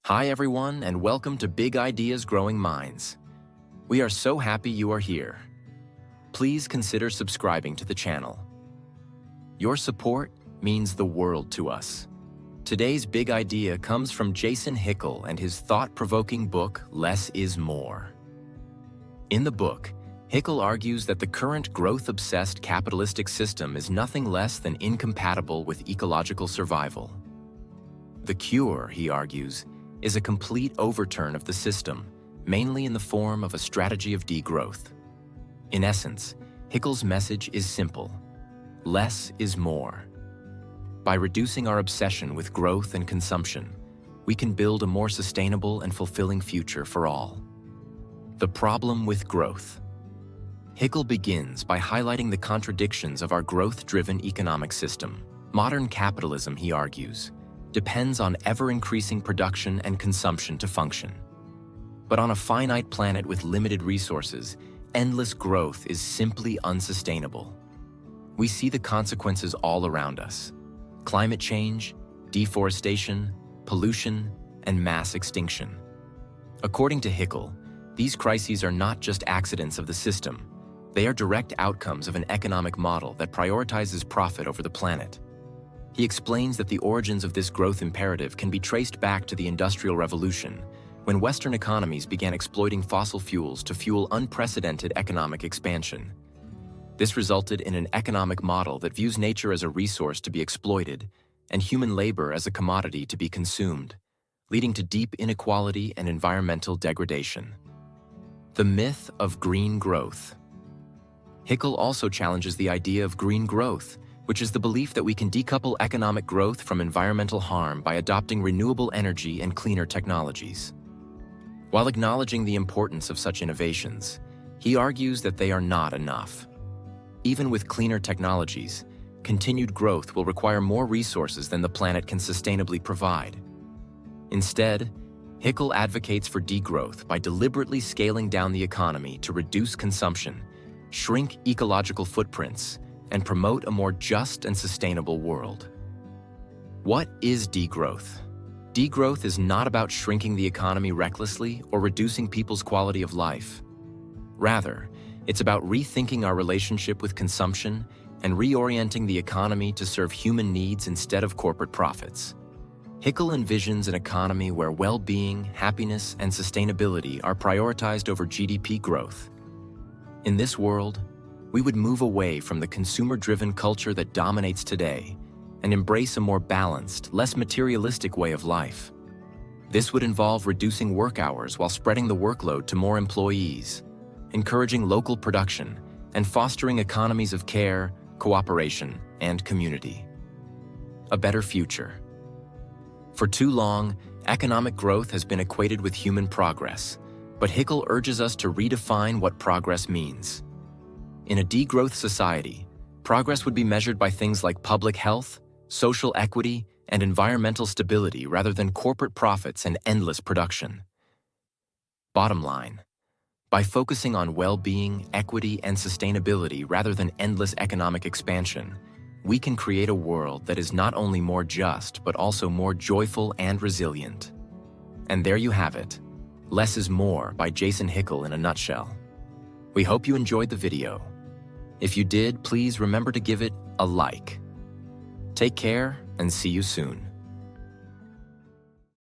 Hi everyone, and welcome to Big Ideas Growing Minds. We are so happy you are here. Please consider subscribing to the channel. Your support means the world to us. Today's big idea comes from Jason Hickel and his thought-provoking book, Less is More. In the book, Hickel argues that the current growth-obsessed capitalistic system is nothing less than incompatible with ecological survival. The cure, he argues, is a complete overturn of the system, mainly in the form of a strategy of degrowth. In essence, Hickel's message is simple: less is more. By reducing our obsession with growth and consumption, we can build a more sustainable and fulfilling future for all. The problem with growth. Hickel begins by highlighting the contradictions of our growth-driven economic system. Modern capitalism, he argues, depends on ever-increasing production and consumption to function. But on a finite planet with limited resources, endless growth is simply unsustainable. We see the consequences all around us: climate change, deforestation, pollution, and mass extinction. According to Hickel, these crises are not just accidents of the system. They are direct outcomes of an economic model that prioritizes profit over the planet. He explains that the origins of this growth imperative can be traced back to the Industrial Revolution, when Western economies began exploiting fossil fuels to fuel unprecedented economic expansion. This resulted in an economic model that views nature as a resource to be exploited and human labor as a commodity to be consumed, leading to deep inequality and environmental degradation. The myth of green growth. Hickel also challenges the idea of green growth, which is the belief that we can decouple economic growth from environmental harm by adopting renewable energy and cleaner technologies. While acknowledging the importance of such innovations, he argues that they are not enough. Even with cleaner technologies, continued growth will require more resources than the planet can sustainably provide. Instead, Hickel advocates for degrowth by deliberately scaling down the economy to reduce consumption, shrink ecological footprints, and promote a more just and sustainable world. What is degrowth? Degrowth is not about shrinking the economy recklessly or reducing people's quality of life. Rather, it's about rethinking our relationship with consumption and reorienting the economy to serve human needs instead of corporate profits. Hickel envisions an economy where well-being, happiness, and sustainability are prioritized over GDP growth. In this world, we would move away from the consumer-driven culture that dominates today and embrace a more balanced, less materialistic way of life. This would involve reducing work hours while spreading the workload to more employees, encouraging local production, and fostering economies of care, cooperation, and community. A better future. For too long, economic growth has been equated with human progress, but Hickel urges us to redefine what progress means. In a degrowth society, progress would be measured by things like public health, social equity, and environmental stability rather than corporate profits and endless production. Bottom line, by focusing on well-being, equity, and sustainability rather than endless economic expansion, we can create a world that is not only more just but also more joyful and resilient. And there you have it, Less is More by Jason Hickel in a nutshell. We hope you enjoyed the video. If you did, please remember to give it a like. Take care and see you soon.